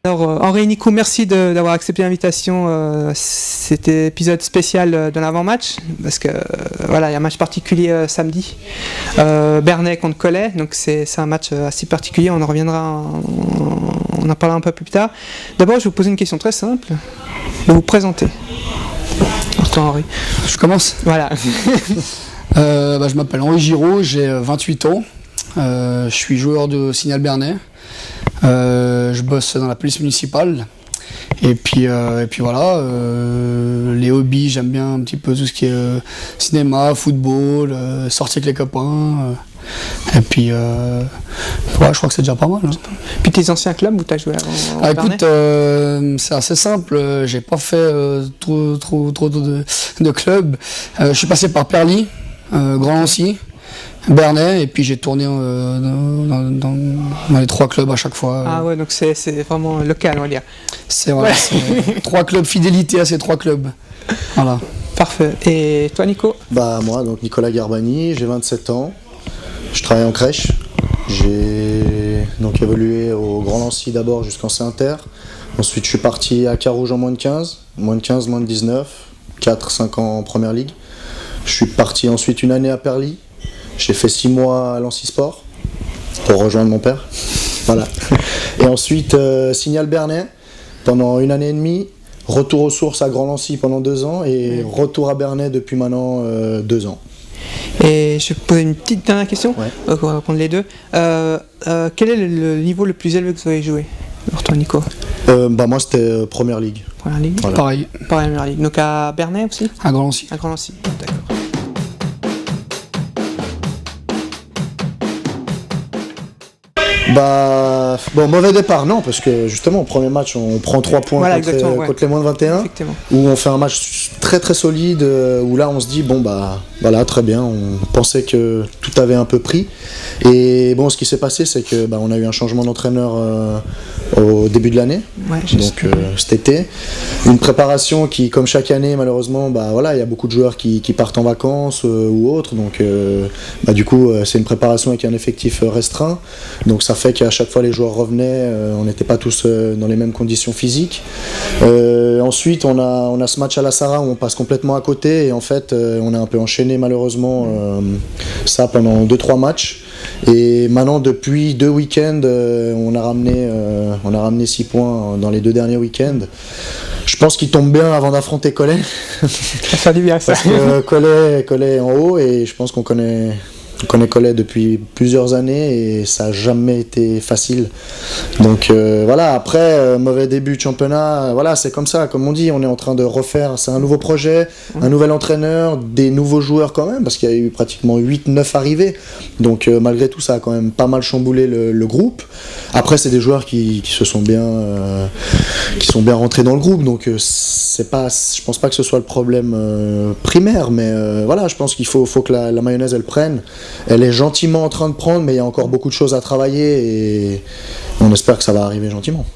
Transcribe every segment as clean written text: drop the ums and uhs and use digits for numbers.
Alors Henri et Nico, merci d'avoir accepté l'invitation. C'était épisode spécial de l'avant-match parce que voilà, il y a un match particulier samedi. Bernay contre Cholet, donc c'est un match assez particulier. On en reviendra, on en parlera un peu plus tard. D'abord, je vais vous poser une question très simple. Vous vous présentez. Toi, Henri. Je commence. Voilà. Je m'appelle Henri Giraud, j'ai 28 ans. Je suis joueur de Signal Bernay. Je bosse dans la police municipale. Et puis voilà, les hobbies, j'aime bien un petit peu tout ce qui est cinéma, football, sortir avec les copains. Et puis, ouais, je crois que c'est déjà pas mal. Hein. Puis tes anciens clubs où tu as joué avant écoute, c'est assez simple, j'ai pas fait trop de clubs. Je suis passé par Perly, Grand Lancy, Bernay, et puis j'ai tourné dans les 3 clubs à chaque fois. Ah ouais, donc c'est vraiment local, on va dire. C'est vrai, c'est 3 clubs, fidélité à ces 3 clubs. Voilà. Parfait. Et toi, Nico? Moi, donc Nicolas Garbani, j'ai 27 ans. Je travaille en crèche. J'ai donc évolué au Grand Lancy d'abord jusqu'en C-Inter. Ensuite, je suis parti à Carouge en moins de 15, moins de 19, 4-5 ans en première ligue. Je suis parti ensuite une année à Perly. J'ai fait 6 mois à Lancy Sport pour rejoindre mon père. Voilà. Et ensuite, Signal Bernay pendant 1 année et demie. Retour aux sources à Grand Lancy pendant 2 ans et retour à Bernay depuis maintenant 2 ans. Et je vais poser une petite dernière question. Ouais. On va répondre les deux. Quel est le niveau le plus élevé que vous avez joué? Alors toi, Nico? Moi, c'était Première Ligue. Première Ligue. Voilà. Pareil, Première Ligue. Donc à Bernay aussi? à Grand Lancy. À Grand Lancy. D'accord. Mauvais départ, non, parce que justement, au premier match, on prend 3 points Voilà, contre les moins de 21, Effectivement. où on fait un match très très solide, où là on se dit, voilà, très bien, on pensait que tout avait un peu pris. Et bon, ce qui s'est passé, c'est que on a eu un changement d'entraîneur au début de l'année, Ouais, donc cet été. Une préparation qui, comme chaque année, malheureusement, il y a beaucoup de joueurs qui partent en vacances ou autres, donc du coup, c'est une préparation avec un effectif restreint, donc ça fait qu'à chaque fois les joueurs revenaient, on n'était pas tous dans les mêmes conditions physiques. Ensuite, on a ce match à la Sarah où on passe complètement à côté, et en fait, on a un peu enchaîné malheureusement ça pendant 2-3 matchs. Et maintenant, depuis 2 week-ends, on a ramené 6 points dans les 2 derniers week-ends. Je pense qu'il tombe bien avant d'affronter Cholet. Ça fait du bien, ça. Parce que Cholet est en haut, et je pense qu'on connaît Cholet depuis plusieurs années et ça n'a jamais été facile. Donc voilà, après, mauvais début de championnat, voilà, c'est comme ça, comme on dit, on est en train de refaire, c'est un nouveau projet, un nouvel entraîneur, des nouveaux joueurs quand même, parce qu'il y a eu pratiquement 8-9 arrivés. Donc malgré tout, ça a quand même pas mal chamboulé le groupe. Après, c'est des joueurs qui sont bien rentrés dans le groupe, donc je pense pas que ce soit le problème primaire, mais voilà, je pense qu'il faut que la mayonnaise elle prenne. Elle est gentiment en train de prendre, mais il y a encore beaucoup de choses à travailler et on espère que ça va arriver gentiment.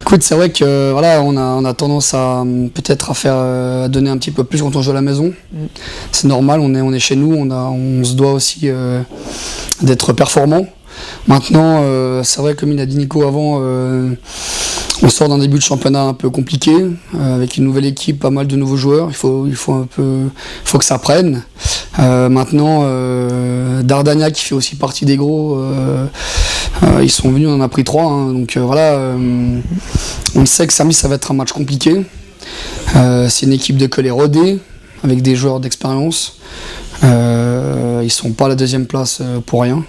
Écoute, c'est vrai que voilà, on a tendance à peut-être à donner un petit peu plus quand on joue à la maison. C'est normal, on est chez nous, on se doit aussi d'être performant. Maintenant, c'est vrai, comme il a dit Nico avant, on sort d'un début de championnat un peu compliqué, avec une nouvelle équipe, pas mal de nouveaux joueurs. Il faut que ça prenne. Maintenant, Dardagna qui fait aussi partie des gros, ils sont venus, on en a pris 3. Hein, donc voilà, on sait que samedi ça va être un match compliqué. C'est une équipe de Cholet rodée, avec des joueurs d'expérience. Ils sont pas à la 2e place pour rien.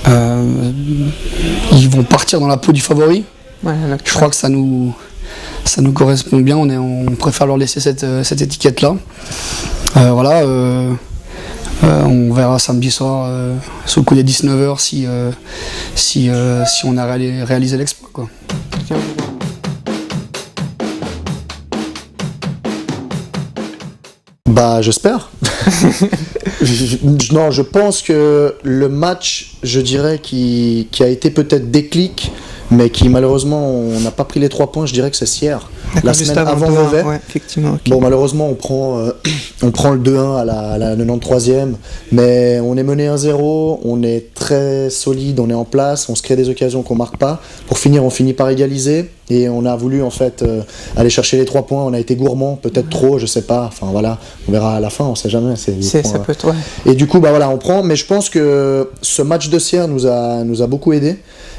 Ils vont partir dans la peau du favori. Ouais, je crois que ça nous correspond bien, on préfère leur laisser cette étiquette-là. Voilà, on verra samedi soir, sous le coup des 19h, si on a réalisé l'exploit, quoi. J'espère. Je pense que le match, je dirais, qui a été peut-être déclic, mais qui malheureusement on n'a pas pris les 3 points, je dirais que c'est Sierre. la semaine avant Vevey. Ouais, effectivement. Okay. Bon, malheureusement, on prend le 2-1 à la 93e, mais on est mené 1-0, on est très solide, on est en place, on se crée des occasions qu'on marque pas. Pour finir, on finit par égaliser et on a voulu en fait aller chercher les 3 points. On a été gourmand, peut-être trop, je sais pas. Enfin voilà, on verra à la fin, on sait jamais. Ça peut être, ouais. Et du coup, bah voilà, on prend. Mais je pense que ce match de Sierre nous a beaucoup aidé.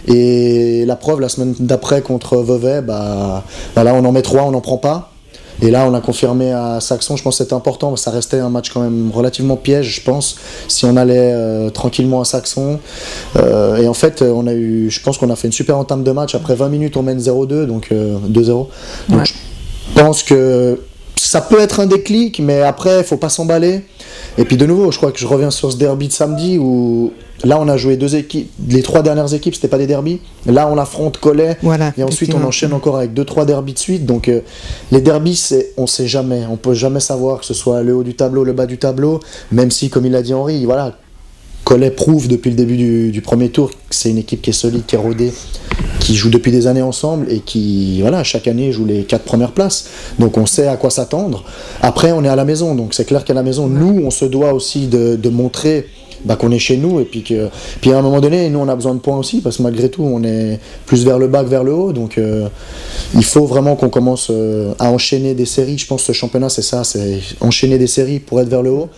Et la preuve, la semaine d'après contre Vevey, bah là on en met 3, on n'en prend pas. Et là on a confirmé à Saxon, je pense que c'était important, ça restait un match quand même relativement piège, je pense, si on allait tranquillement à Saxon. Et en fait, je pense qu'on a fait une super entame de match. Après 20 minutes, on mène 0-2, donc 2-0. Donc ouais. Je pense que ça peut être un déclic, mais après, il faut pas s'emballer. Et puis de nouveau, je crois que je reviens sur ce derby de samedi où là on a joué 2 équipes, les 3 dernières équipes c'était pas des derbys. Là on affronte Collet, voilà, et ensuite on enchaîne encore avec 2-3 derbys de suite. Donc les derbys, on sait jamais, on peut jamais savoir que ce soit le haut du tableau, le bas du tableau, même si comme il l'a dit Henri, voilà, Collet prouve depuis le début du premier tour que c'est une équipe qui est solide, qui est rodée, qui joue depuis des années ensemble et qui, voilà, chaque année joue les 4 premières places. Donc on sait à quoi s'attendre. Après, on est à la maison, donc c'est clair qu'à la maison, nous, on se doit aussi de montrer qu'on est chez nous et puis à un moment donné, nous, on a besoin de points aussi parce que malgré tout, on est plus vers le bas que vers le haut. Donc il faut vraiment qu'on commence à enchaîner des séries. Je pense que ce championnat, c'est ça, c'est enchaîner des séries pour être vers le haut.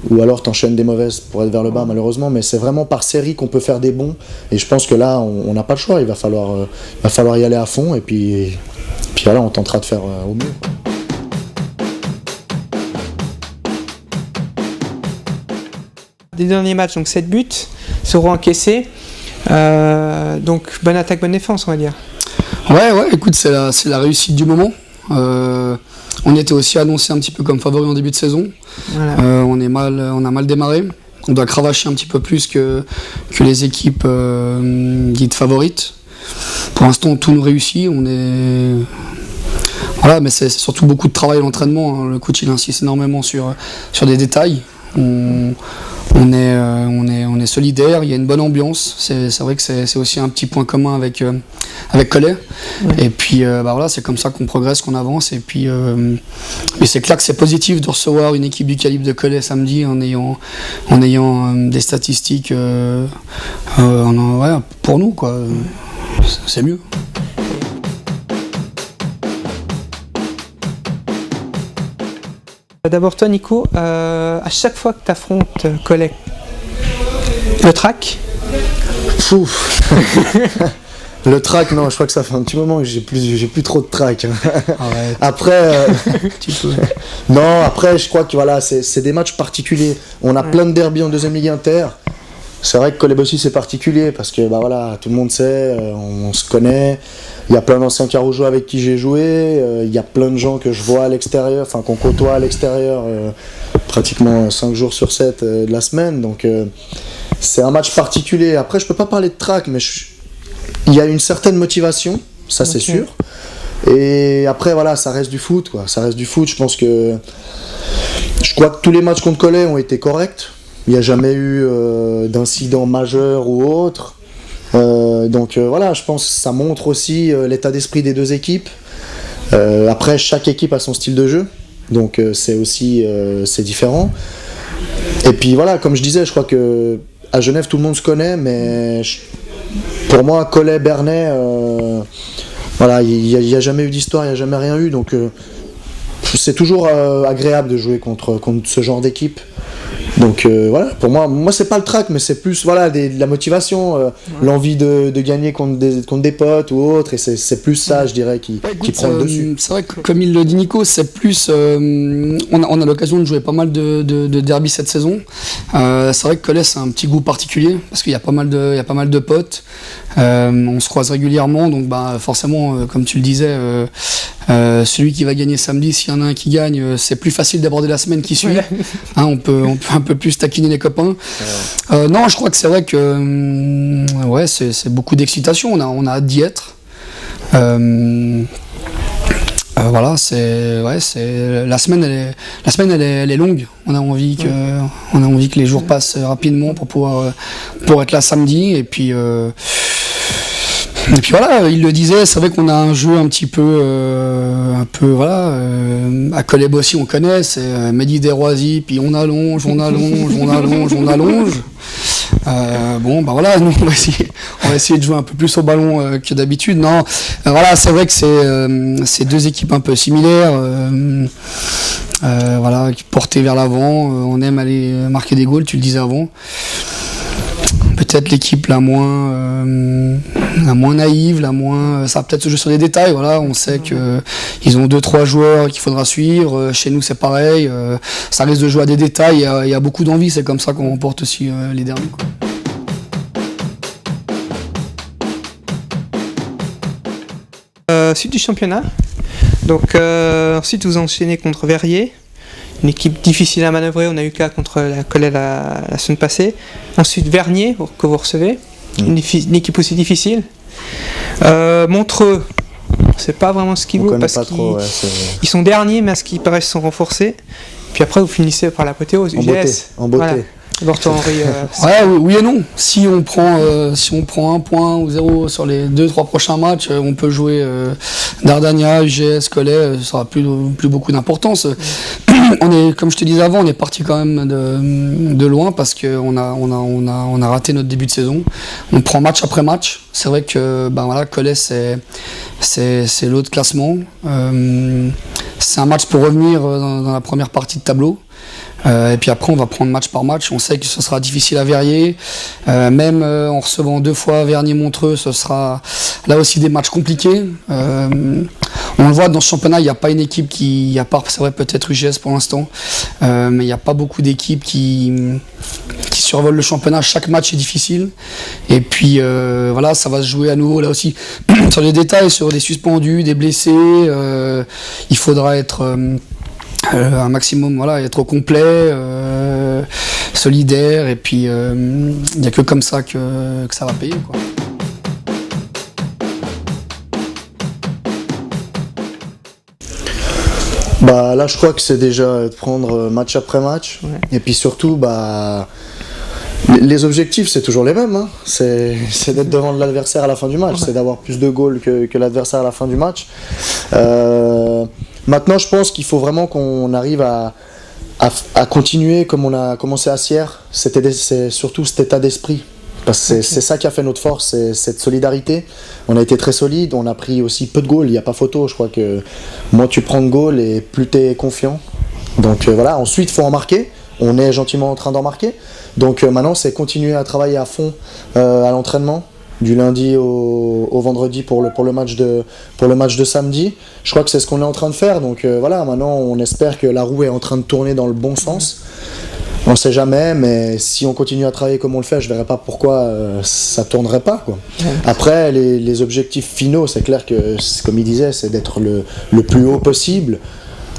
Ou alors t'enchaînes des mauvaises pour être vers le bas malheureusement, mais c'est vraiment par série qu'on peut faire des bons, et je pense que là on n'a pas le choix, il va falloir y aller à fond, et puis voilà, on tentera de faire au mieux. Des derniers matchs, donc 7 buts seront encaissés, donc bonne attaque, bonne défense on va dire. Ouais, écoute, c'est la réussite du moment. On était aussi annoncé un petit peu comme favori en début de saison. Voilà. On a mal démarré. On doit cravacher un petit peu plus que les équipes dites favorites. Pour l'instant, tout nous réussit. Voilà, mais c'est surtout beaucoup de travail à l'entraînement. Le coach il insiste énormément sur des détails. On est solidaire, il y a une bonne ambiance. C'est vrai que c'est aussi un petit point commun avec Collet. Ouais. Et puis voilà, c'est comme ça qu'on progresse, qu'on avance. Et puis mais c'est clair que c'est positif de recevoir une équipe du calibre de Collet samedi en ayant des statistiques pour nous, quoi. C'est mieux. D'abord toi Nico, à chaque fois que tu affrontes Collet, le track. Le track, non, je crois que ça fait un petit moment que j'ai plus trop de track. Après, non, après je crois que voilà, c'est des matchs particuliers. On a plein de derbies en deuxième ligue inter. C'est vrai que Collet-Bossy c'est particulier parce que voilà, tout le monde sait, on se connaît. Il y a plein d'anciens carougeois avec qui j'ai joué. Il y a plein de gens que je vois à l'extérieur, enfin qu'on côtoie à l'extérieur pratiquement 5 jours sur 7 de la semaine. Donc c'est un match particulier. Après, je peux pas parler de track, mais il y a une certaine motivation, ça c'est sûr. Et après, voilà, ça reste du foot, quoi. Ça reste du foot. Je crois que tous les matchs contre Collet ont été corrects. Il n'y a jamais eu d'incident majeur ou autre. Donc voilà, je pense que ça montre aussi l'état d'esprit des 2 équipes. Après, chaque équipe a son style de jeu, donc c'est aussi c'est différent. Et puis voilà, comme je disais, je crois que à Genève tout le monde se connaît, mais pour moi, Collet, Bernay, voilà, il n'y a jamais eu d'histoire, il n'y a jamais rien eu, donc c'est toujours agréable de jouer contre ce genre d'équipe. Donc voilà, pour moi c'est pas le track, mais c'est plus voilà de la motivation, l'envie de gagner contre des potes ou autres, et c'est plus ça, je dirais, qui prend le dessus. C'est vrai que comme il le dit Nico, c'est plus on a l'occasion de jouer pas mal de derby cette saison. C'est vrai que Collet c'est un petit goût particulier parce qu'il y a pas mal de potes, on se croise régulièrement, donc forcément comme tu le disais, celui qui va gagner samedi, s'il y en a un qui gagne, c'est plus facile d'aborder la semaine qui suit. On peut un peu plus taquiner les copains. Non, je crois que c'est vrai que c'est beaucoup d'excitation. On a hâte d'y être. Voilà, la semaine elle est longue. On a envie que les jours passent rapidement pour être là samedi. Et puis Et puis voilà, il le disait, c'est vrai qu'on a un jeu un peu voilà, à Coleb aussi on connaît, c'est Mehdi Desroisiers, puis on allonge. Bon, bah voilà, nous on va essayer de jouer un peu plus au ballon que d'habitude. Non, voilà, c'est vrai que c'est deux équipes un peu similaires, voilà, portées vers l'avant. On aime aller marquer des goals, tu le disais avant. Peut-être l'équipe la moins naïve, ça va peut-être se jouer sur des détails. Voilà, on sait qu'ils ont 2-3 joueurs qu'il faudra suivre. Chez nous, c'est pareil. Ça risque de jouer à des détails. Il y a beaucoup d'envie. C'est comme ça qu'on remporte aussi les derniers, quoi. Suite du championnat. Donc ensuite vous enchaînez contre Verrier, une équipe difficile à manœuvrer. On a eu cas contre la Collet la semaine passée. Ensuite Vernier que vous recevez, une équipe aussi difficile. Montreux, on ne sait pas vraiment ce qu'ils vaut parce qu'ils sont derniers, mais à ce qui paraît ils sont renforcés. Puis après vous finissez par l'apothéose, UGS. En beauté. Voilà. Henri, oui et non. Si on prend 1 point ou 0 sur les 2-3 prochains matchs, on peut jouer Dardania, UGS, Collet, ça n'aura plus beaucoup d'importance. Comme je te disais avant, on est parti quand même de loin parce qu'on a raté notre début de saison. On prend match après match. C'est vrai que Collet c'est l'autre classement. C'est un match pour revenir dans la première partie de tableau. Et puis après on va prendre match par match. On sait que ce sera difficile à Verrier, même en recevant 2 fois Vernier-Montreux, ce sera là aussi des matchs compliqués. On le voit dans ce championnat, il n'y a pas une équipe qui, à part c'est vrai peut-être UGS pour l'instant, mais il n'y a pas beaucoup d'équipes qui survolent le championnat. Chaque match est difficile. Et puis voilà, ça va se jouer à nouveau là aussi sur les détails, sur des suspendus, des blessés. Il faudra être un maximum, voilà, être au complet, solidaire, et puis il n'y a que comme ça que ça va payer, quoi. Là je crois que c'est déjà de prendre match après match, et puis surtout les objectifs c'est toujours les mêmes, hein. C'est d'être devant l'adversaire à la fin du match, c'est d'avoir plus de goals que l'adversaire à la fin du match. Maintenant, je pense qu'il faut vraiment qu'on arrive à continuer comme on a commencé à Sierre. C'est surtout cet état d'esprit. Parce que c'est ça qui a fait notre force, c'est cette solidarité. On a été très solide, on a pris aussi peu de goals, il n'y a pas photo. Je crois que moins tu prends de goals et plus tu es confiant. Donc voilà, ensuite il faut en marquer. On est gentiment en train d'en marquer. Donc maintenant, c'est continuer à travailler à fond à l'entraînement. Du lundi au vendredi pour le match de samedi. Je crois que c'est ce qu'on est en train de faire. Donc voilà, maintenant on espère que la roue est en train de tourner dans le bon sens. On ne sait jamais, mais si on continue à travailler comme on le fait, je ne verrais pas pourquoi ça ne tournerait pas, quoi. Après, les objectifs finaux, c'est clair que, comme il disait, c'est d'être le plus haut possible.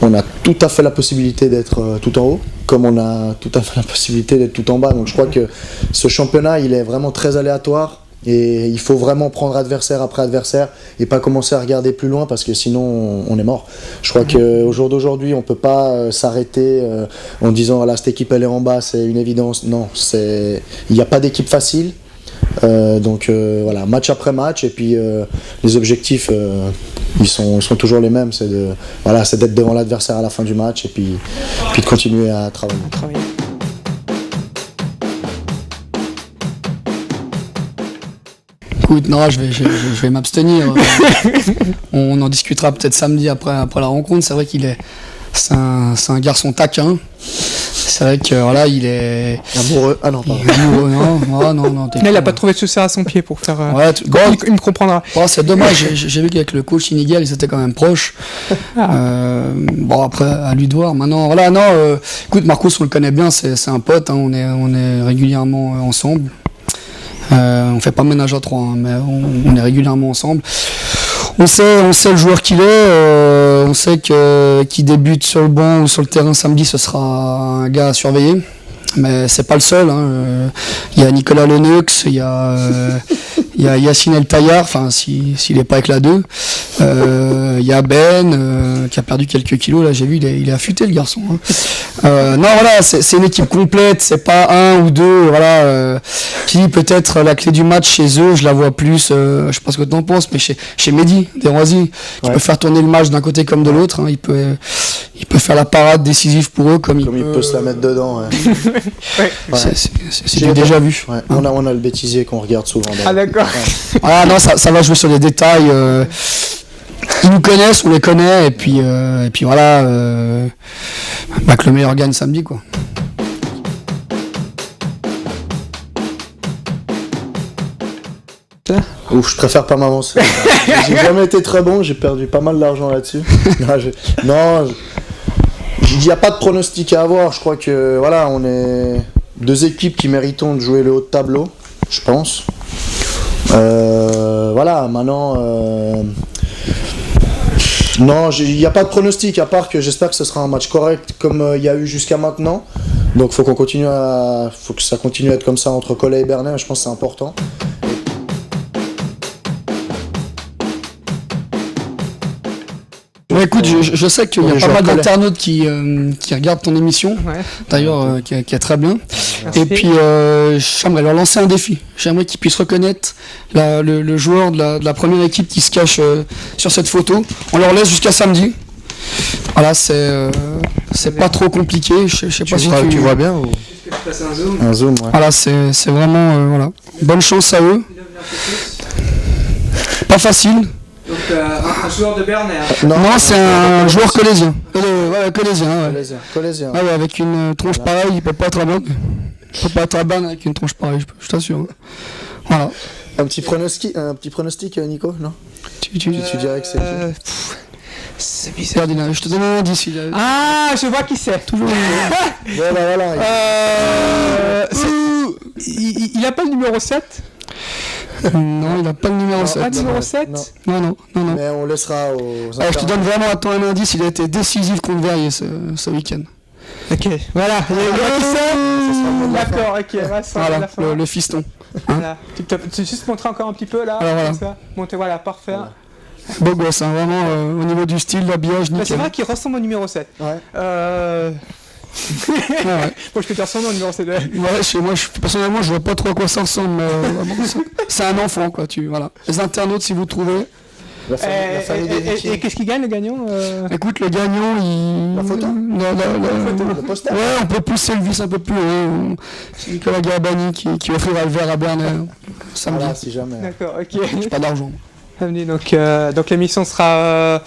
On a tout à fait la possibilité d'être tout en haut, comme on a tout à fait la possibilité d'être tout en bas. Donc je crois que ce championnat, il est vraiment très aléatoire. Et il faut vraiment prendre adversaire après adversaire et pas commencer à regarder plus loin parce que sinon on est mort. Je crois qu'au jour d'aujourd'hui on ne peut pas s'arrêter en disant voilà, cette équipe elle est en bas, c'est une évidence. Non, il n'y a pas d'équipe facile. Donc voilà, match après match, et puis les objectifs ils sont toujours les mêmes, c'est d'être devant l'adversaire à la fin du match et puis de continuer à travailler. Écoute, non, je vais m'abstenir. On en discutera peut-être samedi après la rencontre. C'est vrai c'est un garçon taquin. C'est vrai que voilà, il est amoureux. Ah non, pardon. Non. Là, il n'a pas trouvé de chaussures à son pied pour faire. Il me comprendra. C'est dommage. J'ai vu qu'avec le coach inégal, ils étaient quand même proches. Après, à lui de voir. Maintenant, voilà, écoute, Marcos, on le connaît bien. C'est un pote. Hein, on est régulièrement ensemble. On fait pas ménage à 3, hein, mais on est régulièrement ensemble. On sait le joueur qu'il est, on sait qu'il débute sur le banc ou sur le terrain samedi, ce sera un gars à surveiller. Mais c'est pas le seul. Hein. Il y a Nicolas Leneux, il y a Il y a Yacine El Taillard, enfin s'il n'est pas avec la 2. Il y a Ben qui a perdu quelques kilos, là j'ai vu, il est affûté le garçon. Hein. Non voilà, c'est une équipe complète, c'est pas un ou deux, voilà. Qui peut-être la clé du match chez eux, je la vois plus, je sais pas ce que tu en penses, mais chez Mehdi Desroisiers, qui peut faire tourner le match d'un côté comme de l'autre. Hein. Il peut faire la parade décisive pour eux comme il peut se la mettre dedans. Ouais. C'est déjà vu. Ouais. On a le bêtisier qu'on regarde souvent. Ah d'accord. Ouais. Ah non, ça va jouer sur des détails. Ils nous connaissent, on les connaît, et puis voilà, que le meilleur gagne samedi, quoi. Ouf, je préfère pas m'avancer. J'ai jamais été très bon, j'ai perdu pas mal d'argent là-dessus. Il n'y a pas de pronostic à avoir. Je crois que voilà, on est deux équipes qui méritons de jouer le haut de tableau, je pense. Voilà, maintenant. Non, il n'y a pas de pronostic, à part que j'espère que ce sera un match correct comme il y a eu jusqu'à maintenant. Donc faut que ça continue à être comme ça entre Cholet et Bernay, je pense que c'est important. Ouais, écoute, je sais qu'il y a pas mal d'internautes qui regardent ton émission, d'ailleurs qui est très bien. Merci. Et puis j'aimerais leur lancer un défi. J'aimerais qu'ils puissent reconnaître le joueur de la première équipe qui se cache sur cette photo. On leur laisse jusqu'à samedi. Voilà, c'est pas trop compliqué. Je sais pas si tu vois bien ou... Un zoom, ouais. Voilà, c'est vraiment voilà. Bonne chance à eux. Pas facile. Donc un joueur de Bernay. Non, c'est un joueur colésien. Colésien. Ah ouais, avec une tronche pareille, il peut pas être à Berne. Il peut pas être à Berne avec une tronche pareille, je t'assure. Voilà. Un petit pronostic, Nico, non tu dirais que c'est c'est bizarre. Je te donne un indice. Ah, je vois qui c'est. Toujours. Voilà. Il a pas le numéro 7 ? Non, il n'a pas le numéro 7. Pas le numéro 7 ? Non. Mais on laissera aux... je te donne vraiment un indice, il a été décisif contre Verrier ce week-end. Ok, voilà. D'accord, ok. Voilà, le fiston. Voilà. Tu peux juste montrer encore un petit peu là. Alors, voilà. Ça. Monter, voilà, parfait. Voilà. Beau gosse, hein, vraiment, au niveau du style, l'habillage, nickel. C'est vrai qu'il ressemble au numéro 7. Ouais. Bon, je peux dire son nom, le numéro 7. Ouais, chez moi, personnellement, je vois pas trop à quoi ça ressemble. C'est un enfant, quoi. Voilà. Les internautes, si vous trouvez. La famille et qu'est-ce qu'il gagne, le gagnant Écoute, le gagnant, il... La photo Le poster. Ouais, on peut pousser le vis un peu plus haut. C'est Nicolas Garbani qui offrira le verre à Bernay samedi. Voilà, si jamais. D'accord, ok. J'ai pas d'argent. Donc l'émission sera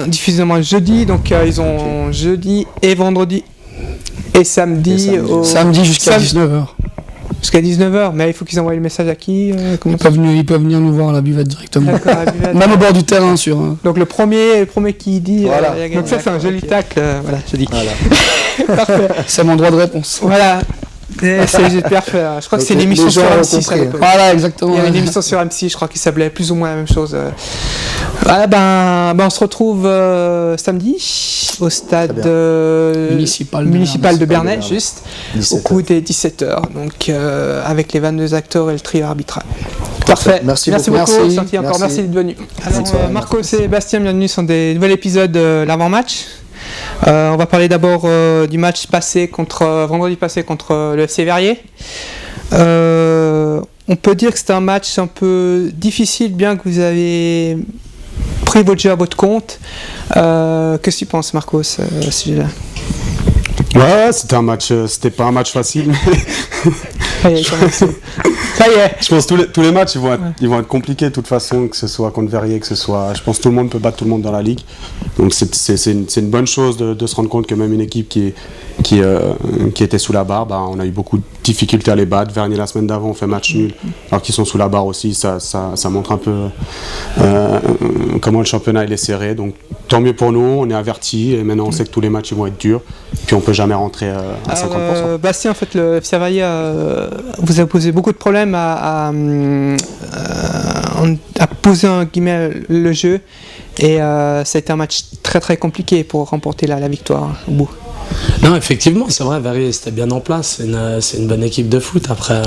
diffusée jeudi. Donc ils ont jeudi et vendredi et samedi. Samedi jusqu'à 19h. Jusqu'à 19h, mais il faut qu'ils envoient le message à qui ils peuvent venir nous voir à la buvette directement. D'accord, à la buvette. Même au bord du terrain, sur. Donc le premier qui dit. Voilà. Donc ça, c'est un joli tacle. Voilà, je dis. Voilà. Parfait. C'est mon droit de réponse. Voilà. C'est parfait. Je crois que c'est une émission sur M6. Voilà, exactement. Il y a une émission sur M6, je crois qu'il s'appelait plus ou moins la même chose. Voilà, on se retrouve samedi au stade municipal de Bernay, juste 17h. Au coup des 17h, donc avec les 22 acteurs et le trio arbitral. Parfait. Merci beaucoup. Merci d'être venu. Alors, Marco et Sébastien, bienvenue sur des nouvel épisode de l'avant-match. On va parler d'abord du match vendredi passé contre le FC Verrier. On peut dire que c'était un match un peu difficile, bien que vous avez pris votre jeu à votre compte. Qu'est-ce que tu penses, Marcos, à ce sujet-là ? Ouais, c'était pas un match facile. Mais... Ça y est. Je pense que tous les matchs ils vont être compliqués de toute façon, que ce soit contre Verrier, je pense que tout le monde peut battre tout le monde dans la ligue. Donc c'est une bonne chose de se rendre compte que même une équipe qui était sous la barre, on a eu beaucoup de difficultés à les battre. Vernier la semaine d'avant on fait match nul, alors qu'ils sont sous la barre aussi, ça montre un peu comment le championnat il est serré. Donc tant mieux pour nous, on est avertis et maintenant on sait que tous les matchs ils vont être durs, puis on peut jamais rentrer à 50%. Bastien, en fait, le FC Verrier vous a posé beaucoup de problèmes à poser le jeu, et ça a été un match très très compliqué pour remporter la victoire au bout. Non, effectivement, c'est vrai, Verrier c'était bien en place, c'est une bonne équipe de foot. Après,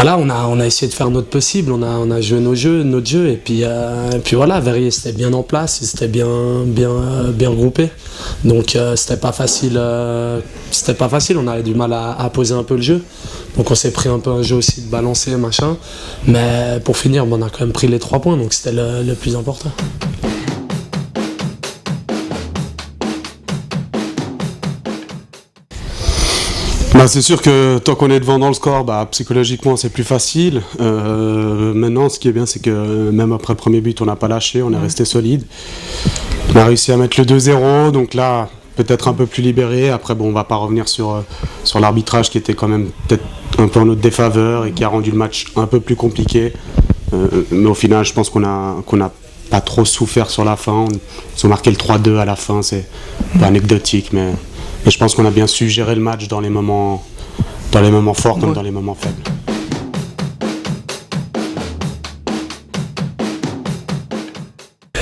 voilà, on a essayé de faire notre possible, on a joué notre jeu, et puis voilà, Verrier c'était bien en place, c'était bien regroupé, donc c'était pas facile, on avait du mal à poser un peu le jeu, donc on s'est pris un peu un jeu aussi de balancer, machin, mais pour finir, on a quand même pris les 3 points, donc c'était le plus important. C'est sûr que tant qu'on est devant dans le score, psychologiquement c'est plus facile. Maintenant, ce qui est bien, c'est que même après le premier but, on n'a pas lâché, on est resté solide. On a réussi à mettre le 2-0, donc là, peut-être un peu plus libéré. Après, on va pas revenir sur l'arbitrage qui était quand même peut-être un peu en notre défaveur et qui a rendu le match un peu plus compliqué. Mais au final, je pense qu'on a pas trop souffert sur la fin. Ils ont marqué le 3-2 à la fin, c'est pas anecdotique, mais je pense qu'on a bien su gérer le match dans les moments forts comme dans les moments faibles.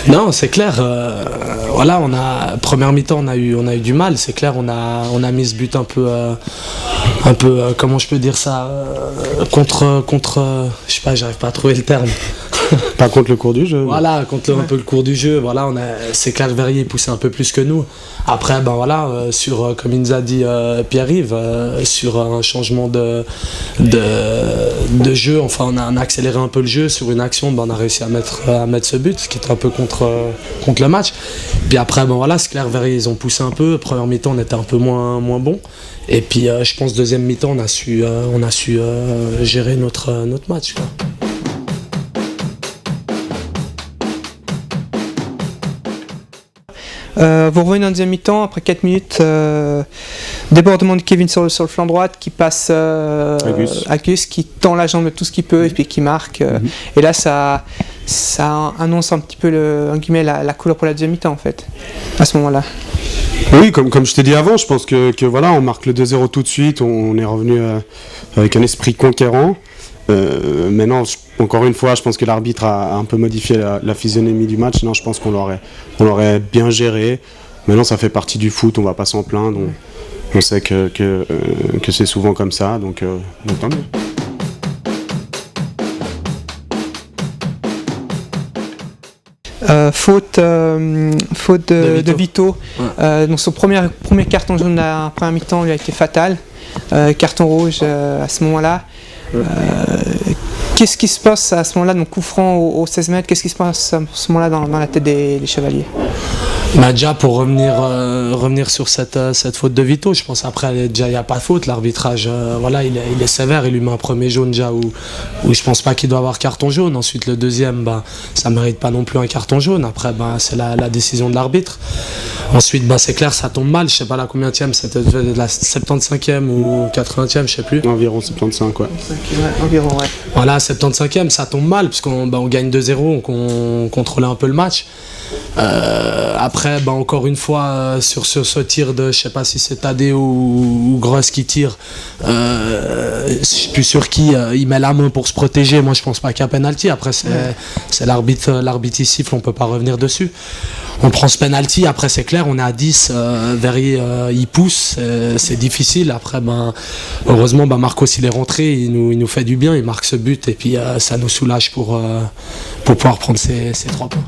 Non, c'est clair. Voilà, première mi-temps, on a eu du mal. C'est clair, on a mis ce but un peu, comment je peux dire ça, contre, je sais pas, j'arrive pas à trouver le terme. Pas contre le cours du jeu. Voilà, contre un peu le cours du jeu. Voilà, c'est clair que Verrier poussait un peu plus que nous. Après, comme il nous a dit Pierre-Yves, sur un changement de jeu, enfin on a accéléré un peu le jeu sur une action, on a réussi à mettre ce but, ce qui était un peu contre le match. Puis après, c'est clair, Verrier ils ont poussé un peu. Première mi-temps, on était un peu moins bon. Et puis je pense deuxième mi-temps, on a su gérer notre match, quoi. Vous revenez en deuxième mi-temps, après 4 minutes, débordement de Kevin sur le flanc droit qui passe à Gus, qui tend la jambe de tout ce qu'il peut et puis qui marque. Et là, ça annonce un petit peu la couleur pour la deuxième mi-temps en fait, à ce moment-là. Oui, comme je t'ai dit avant, je pense que voilà, on marque le 2-0 tout de suite, on est revenu avec un esprit conquérant. Maintenant, encore une fois, je pense que l'arbitre a un peu modifié la physionomie du match. Non, je pense qu'on l'aurait bien géré. Maintenant, ça fait partie du foot, on va pas s'en plaindre. On sait que c'est souvent comme ça, donc tant mieux. Faute de Vito. Donc son premier carton jaune à la première mi-temps lui a été fatal. Carton rouge à ce moment-là. Qu'est-ce qui se passe à ce moment-là, donc coup franc au 16 mètres, qu'est-ce qui se passe à ce moment-là dans la tête des Chevaliers? Déjà pour revenir sur cette faute de Vito, je pense après déjà il n'y a pas de faute, l'arbitrage il est sévère, il lui met un premier jaune déjà où je pense pas qu'il doit avoir carton jaune. Ensuite le deuxième ça mérite pas non plus un carton jaune, après c'est la décision de l'arbitre. Ensuite c'est clair, ça tombe mal, je sais pas la combienième, c'était la 75e ou 80e, je sais plus. Environ 75, ouais. Environ, ouais. Voilà, 75e, ça tombe mal puisqu'on gagne 2-0, on contrôlait un peu le match. Après encore une fois sur ce tir de, je sais pas si c'est Tadeo ou Gross qui tire, je suis plus sûr qui, il met la main pour se protéger. Moi je pense pas qu'il y a penalty. Après c'est l'arbitre il siffle, on peut pas revenir dessus. On prend ce penalty, après c'est clair, on est à 10, Verrier il pousse, c'est difficile. Après heureusement Marcos il est rentré, il nous fait du bien, il marque ce but et puis ça nous soulage pour pouvoir prendre ces 3 points.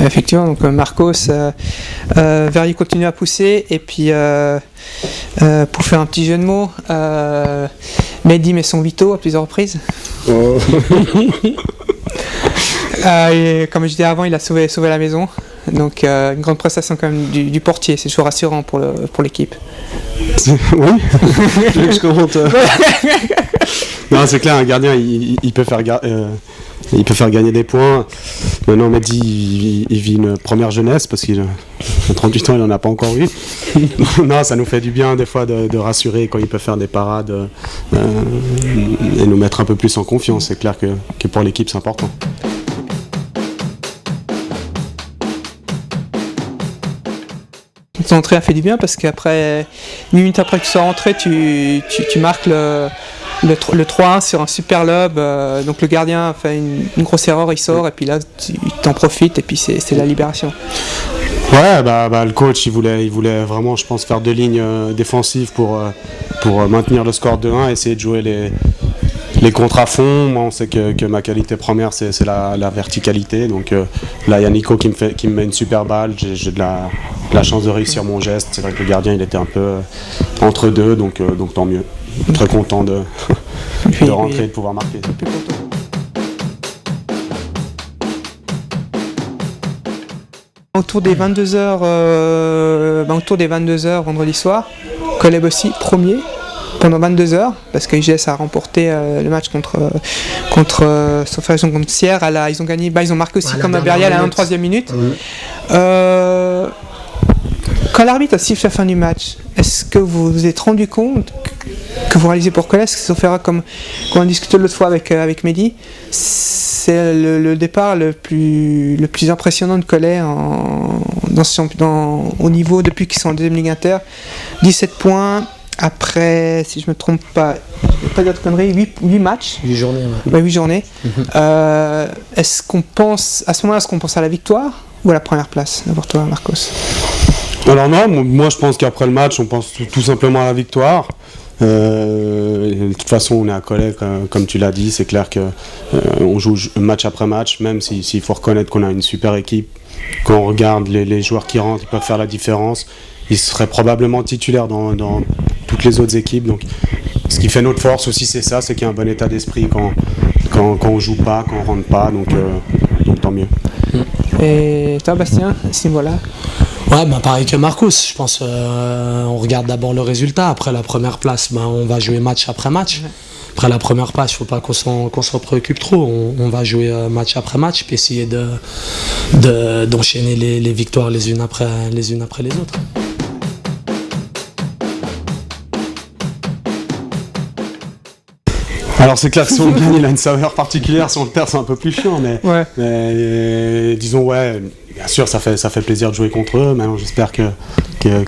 Effectivement, donc Marcos, Verrier continue à pousser et puis pour faire un petit jeu de mots, Mehdi met son Vito à plusieurs reprises. Oh. Et comme je disais avant, il a sauvé la maison, donc une grande prestation quand même du portier, c'est toujours rassurant pour l'équipe. Oui, je commente. Non, c'est clair, un gardien il peut faire gagner des points. Maintenant, Mehdi, il vit une première jeunesse parce qu'il a 38 ans, il n'en a pas encore eu. Non, ça nous fait du bien des fois de rassurer quand il peut faire des parades et nous mettre un peu plus en confiance. C'est clair que pour l'équipe, c'est important. Ton entrée a fait du bien parce qu'après, une minute après que tu sois rentré, tu marques le 3-1 sur un super lob, donc le gardien fait une grosse erreur, il sort et puis là tu t'en profites et puis c'est la libération. Ouais, le coach il voulait vraiment, je pense, faire 2 lignes défensives pour maintenir le score de 1, essayer de jouer les contres à fond. Moi, on sait que ma qualité première c'est la verticalité. Donc là il y a Nico qui me met une super balle, j'ai de la chance de réussir mon geste. C'est vrai que le gardien il était un peu entre deux, donc tant mieux. Très content de rentrer et de pouvoir marquer. Autour des 22h vendredi soir, Coleb aussi premier pendant 22h parce que IGS a remporté le match contre Sierre. Ils ont gagné, ils ont marqué aussi comme Berial à la 23e minute. Quand l'arbitre a sifflé la fin du match, est-ce que vous vous êtes rendu compte que vous réalisez pour Coleb, ce qu'on comme on discutait l'autre fois avec Mehdi, c'est le départ le plus impressionnant de Coleb au niveau depuis qu'ils sont en deuxième ligue inter. 17 points après, si je me trompe pas, je ne vais pas dire de conneries, 8 matchs. 8 journées. Ouais. 8 journées. Est-ce qu'on pense à ce moment-là, à la victoire ou à la première place, d'abord toi, Marcos? Alors non, moi je pense qu'après le match, on pense tout simplement à la victoire. De toute façon, on est à Collet, comme tu l'as dit, c'est clair qu'on joue match après match, même s'il faut reconnaître qu'on a une super équipe. Quand on regarde les joueurs qui rentrent, ils peuvent faire la différence. Ils seraient probablement titulaires dans toutes les autres équipes. Donc, ce qui fait notre force aussi, c'est ça, c'est qu'il y a un bon état d'esprit quand on joue pas, quand on rentre pas. Donc tant mieux. Et toi, Bastien, à ce niveau-là? Ouais, pareil que Marcos, je pense on regarde d'abord le résultat, après la première place, on va jouer match après match. Après la première place, il ne faut pas qu'on se préoccupe trop, on va jouer match après match, puis essayer d'enchaîner les victoires les unes après les autres. Alors c'est clair que si on gagne, il a une saveur particulière, si on le perd c'est un peu plus chiant, mais disons bien sûr ça fait plaisir de jouer contre eux, maintenant j'espère que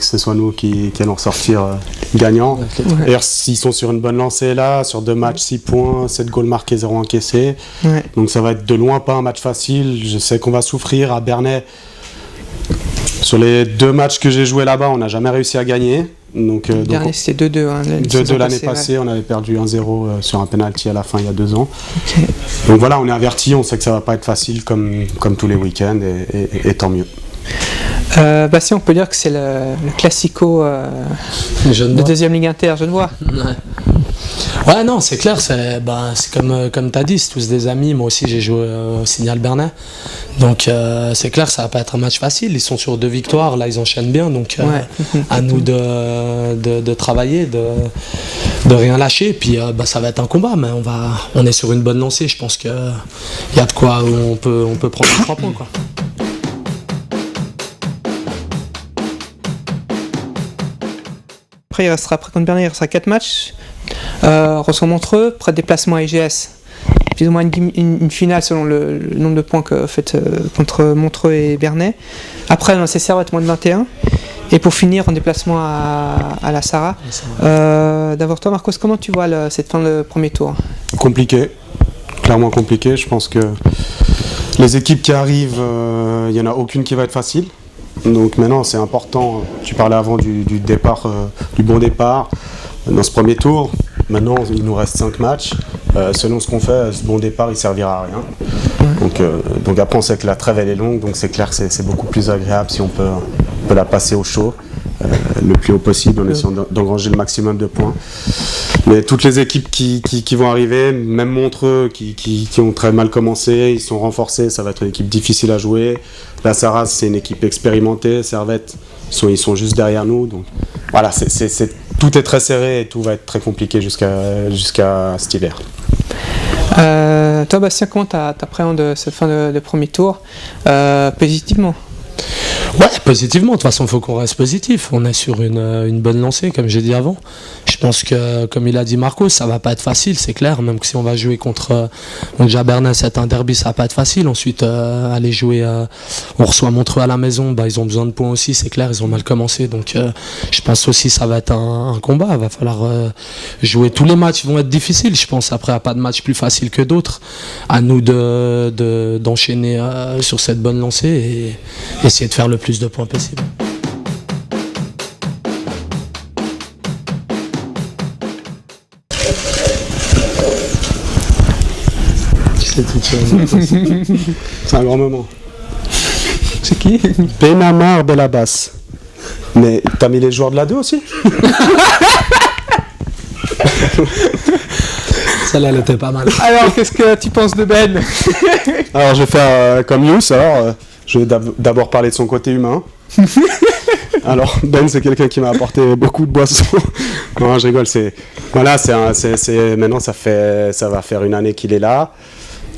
ce soit nous qui allons ressortir gagnants. D'ailleurs s'ils sont sur une bonne lancée là, sur 2 matchs, 6 points, 7 goals marqués, 0 encaissés, donc ça va être de loin pas un match facile, je sais qu'on va souffrir à Bernay. Sur les 2 matchs que j'ai joués là-bas, on n'a jamais réussi à gagner. Le dernier c'était 2-2. 2-2 l'année passée, on avait perdu 1-0 sur un penalty à la fin il y a 2 ans. Okay. Donc voilà, on est averti, on sait que ça va pas être facile comme tous les week-ends et tant mieux. Si on peut dire que c'est le classico de deuxième ligue inter, Genevois. Ouais, non, c'est clair, c'est comme tu as dit, c'est tous des amis. Moi aussi, j'ai joué au Signal Bernay. Donc, c'est clair, ça va pas être un match facile. Ils sont sur 2 victoires, là, ils enchaînent bien. Donc, à nous de travailler, de rien lâcher. Puis, ça va être un combat, mais on est sur une bonne lancée. Je pense qu'il y a de quoi on peut prendre 3 points, quoi. Après contre Bernay, il restera 4 matchs. Reçoit Montreux, près de déplacement à IGS. Plus ou moins une finale selon le nombre de points que faites contre Montreux et Bernay. Après, c'est Servette moins de 21. Et pour finir, en déplacement à la Sarah. D'abord, toi, Marcos, comment tu vois cette fin de premier tour? Compliqué, clairement compliqué. Je pense que les équipes qui arrivent, il n'y en a aucune qui va être facile. Donc maintenant, c'est important. Tu parlais avant du départ, du bon départ dans ce premier tour. Maintenant, il nous reste 5 matchs. Selon ce qu'on fait, ce bon départ, il servira à rien. Donc après, on sait que la trêve, elle est longue. Donc c'est clair que c'est beaucoup plus agréable si on peut la passer au chaud le plus haut possible en essayant d'engranger le maximum de points. Mais toutes les équipes qui vont arriver, même Montreux, qui ont très mal commencé, ils sont renforcés. Ça va être une équipe difficile à jouer. La Sarraz, c'est une équipe expérimentée. Servette, ils sont juste derrière nous. Donc voilà, tout est très serré et tout va être très compliqué jusqu'à cet hiver. Toi, Bastien, comment t'appréhendes cette fin de premier tour positivement? Ouais, positivement. De toute façon, il faut qu'on reste positif. On est sur une bonne lancée, comme j'ai dit avant. Je pense que, comme il a dit Marcos, ça va pas être facile, c'est clair. Même si on va jouer contre Bernay, c'est un derby, ça va pas être facile. Ensuite, aller jouer, on reçoit Montreux à la maison, ils ont besoin de points aussi, c'est clair. Ils ont mal commencé, donc je pense aussi que ça va être un combat. Il va falloir jouer. Tous les matchs vont être difficiles, je pense. Après, il n'y a pas de match plus facile que d'autres. À nous d'enchaîner sur cette bonne lancée et essayer de faire le plus de points possible. C'est un grand moment. C'est qui? Benamar Belabas. Mais t'as mis les joueurs de la 2 aussi? Celle-là, elle était pas mal. Alors, qu'est-ce que tu penses de Ben? Alors je vais faire comme Youss, je vais d'abord parler de son côté humain. Alors Ben, c'est quelqu'un qui m'a apporté beaucoup de boissons. Non, je rigole, maintenant ça va faire une année qu'il est là.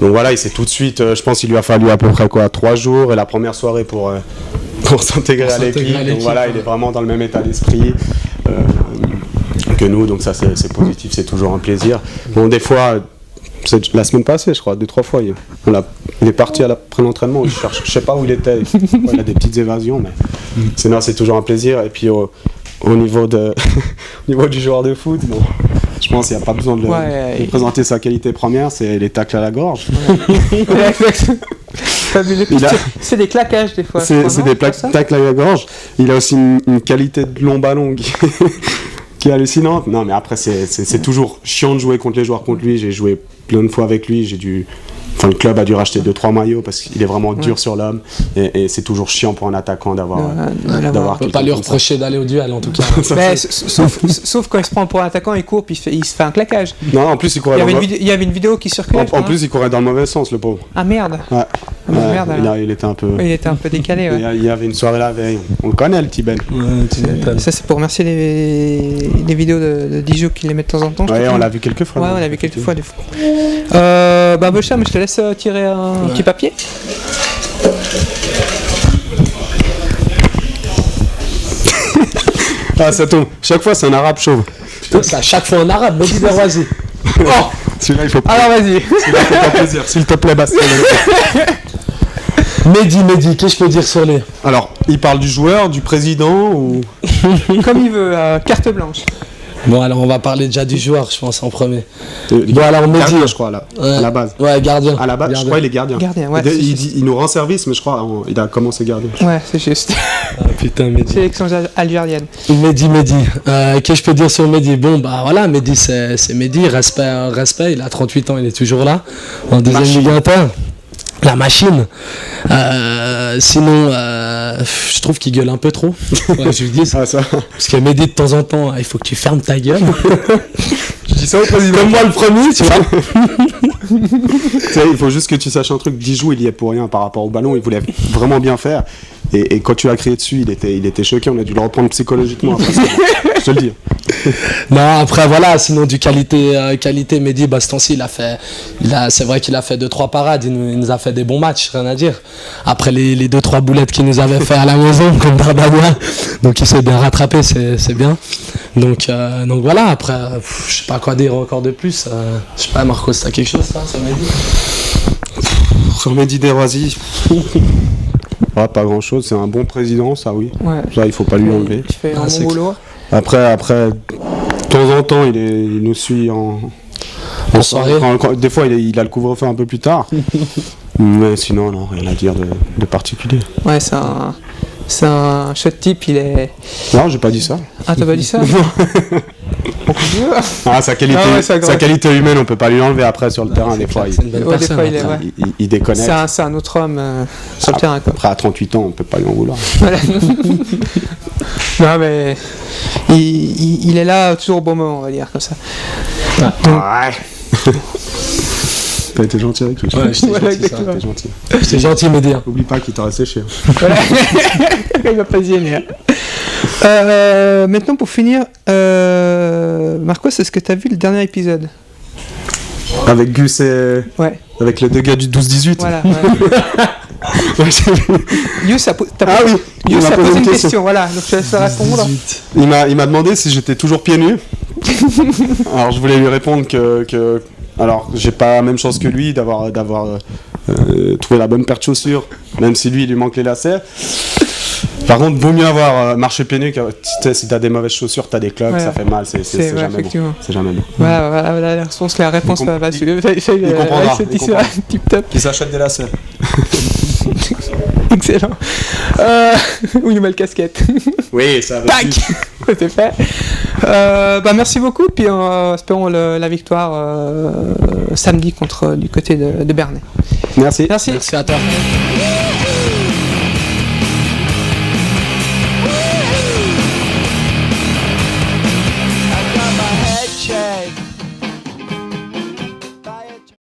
Donc voilà, il s'est tout de suite, je pense qu'il lui a fallu à peu près 3 jours et la première soirée pour s'intégrer à l'équipe. Donc voilà, il est vraiment dans le même état d'esprit que nous, donc ça c'est positif, c'est toujours un plaisir. Bon, des fois, c'est la semaine passée, je crois, 2-3 fois, il est parti après l'entraînement, il cherche, je sais pas où il était, il a des petites évasions, mais sinon c'est toujours un plaisir. Et puis au niveau du joueur de foot, bon, je pense qu'il n'y a pas besoin de présenter sa qualité première, c'est les tacles à la gorge. C'est des claquages des fois. C'est des tacles à la gorge. Il a aussi une qualité de long ballon qui est hallucinante. Non, mais après, c'est toujours chiant de jouer contre les joueurs contre lui. J'ai joué plein de fois avec lui. Le club a dû racheter 2-3 maillots parce qu'il est vraiment dur sur l'homme. Et c'est toujours chiant pour un attaquant d'avoir. On peut pas lui reprocher d'aller au duel en tout cas. Sauf quand il se prend pour un attaquant, il court puis il se fait un claquage. Non, en plus il courait. Il y avait une vidéo qui circulait. En plus, il courait dans le mauvais sens, le pauvre. Ah merde. Ouais. Merde, il était un peu. Il était un peu décalé. Ouais. Il y avait une soirée la veille. On le connaît, le petit Ben. Ça, c'est pour remercier les vidéos de Dijon qui les met de temps en temps. Ouais, on l'a vu quelques fois. Ouais, on l'a vu quelques fois. Bocham, je te laisse tirer un petit papier. Ah, ça tombe. Chaque fois, c'est un arabe chauve. C'est à chaque fois en arabe, Mehdi Derwazi. Oh, celui-là, il faut pas. Alors, vas-y. Celui-là, fait pas plaisir. S'il te plaît, Bastien. Mehdi, qu'est-ce que je peux dire sur lui? Alors, il parle du joueur, du président ou. Comme il veut, carte blanche. Bon, alors on va parler déjà du joueur, je pense, en premier. Bon, alors Mehdi. Gardien, je crois, là, à la base. Ouais, gardien. À la base, je crois qu'il est gardien. Gardien, ouais. Il nous rend service, mais je crois il a commencé gardien. Ouais, c'est juste. Ah, putain, Mehdi. Sélection algérienne. Mehdi. Qu'est-ce que je peux dire sur Mehdi? Bon, bah voilà, Mehdi, c'est Mehdi. Respect. Il a 38 ans, il est toujours là. En deuxième Ligue Inter. La machine. Sinon, je trouve qu'il gueule un peu trop. Ouais, je lui dis ça. Parce que Mehdi, de temps en temps, il faut que tu fermes ta gueule. Je dis ça au président. Comme moi le premier, tu vois. Tu sais, il faut juste que tu saches un truc. Dijou, il y est pour rien par rapport au ballon. Il voulait vraiment bien faire. Et quand tu as crié dessus, il était choqué. On a dû le reprendre psychologiquement. Après, je te le dis. Non, après voilà, sinon du qualité Mehdi, ce temps-ci, c'est vrai qu'il a fait 2-3 parades, il nous a fait des bons matchs, rien à dire. Après les 2-3 boulettes qu'il nous avait fait à la maison, comme Darbadois, donc il s'est bien rattrapé, c'est bien. Donc voilà, après, je sais pas quoi dire encore de plus. Je sais pas, Marcos, t'as quelque chose sur Mehdi? Sur Mehdi Derwazi, pas grand chose, c'est un bon président, ça oui. Ouais. Ça, il faut pas lui enlever. Il fait un bon boulot. Après, de temps en temps, il nous suit en soirée. Des fois, il a le couvre-feu un peu plus tard. Mais sinon, non, rien à dire de particulier. Ouais, c'est un chouette type, il est... Non, j'ai pas dit ça. Ah, t'as pas dit ça? Sa qualité humaine, on peut pas lui enlever après sur le terrain. Des fois, il déconnecte. C'est un autre homme sur le terrain. Quoi. Après, à 38 ans, on peut pas lui en vouloir. Voilà. Non, mais il est là toujours au bon moment, on va dire, comme ça. Ouais. T'as été gentil avec lui. Ouais, t'es gentil. C'est gentil, Mehdi. Oublie pas qu'il t'aurait séché. Voilà. Il va pas se gêner. Maintenant, pour finir, Marcos, est-ce que t'as vu le dernier épisode? Avec Gus et... Ouais. Avec les deux gars du 12-18. Voilà. Ouais. Youss a posé une question, voilà. Donc je te laisse répondre. Il m'a demandé si j'étais toujours pieds nus. Alors je voulais lui répondre que alors j'ai pas la même chance que lui d'avoir trouvé la bonne paire de chaussures, même si lui il lui manque les lacets. Par contre, vaut mieux avoir marché pieds nus, si t'as des mauvaises chaussures, t'as des cloques, ça fait mal, c'est jamais bon. C'est jamais bon. Voilà, la réponse va suivre. Il comprendra. Tip top. Qui s'achète des lacets. Excellent. Ou une nouvelle casquette. Oui, ça va. Tac. C'est fait. Merci beaucoup, puis espérons la victoire samedi du côté de Bernay. Merci. Merci. Merci à toi.